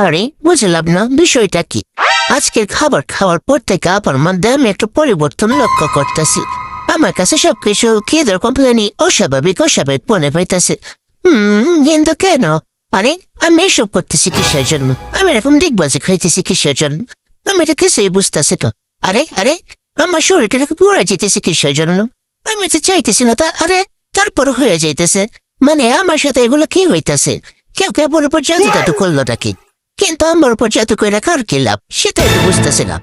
আরে বুঝলাম না বিষয়টা কি। আজকের খাবার খাওয়ার পর থেকে আমার মধ্যে আমি একটা পরিবর্তন লক্ষ্য করতেছি। আমার কাছে সবকিছু খিদের কমপ্লেনি অস্বাভাবিক অস্বাভাবিক মনে পাইতেছে। কিন্তু কেন? আরে আমি এসব করতেছি কিসের জন্য? আমি এরকম দিগবাজি খাইতেছি কিসের জন্য? আমি এটা কিছুই বুঝতেছি তো। আরে আরে আমার শরীরটা পুরা যেতেছে কিসের জন্য? আমি তো চাইতেছি না তা, আরে তারপর হয়ে যাইতেছে। মানে আমার সাথে এগুলো কি হইতাছে? কেউ কেউ উপর জাদু টাদু করলো নাকি? কিন্তু আমার উপর জাদু করে কার কি লাভ সেটাই তো বুঝতেছি না।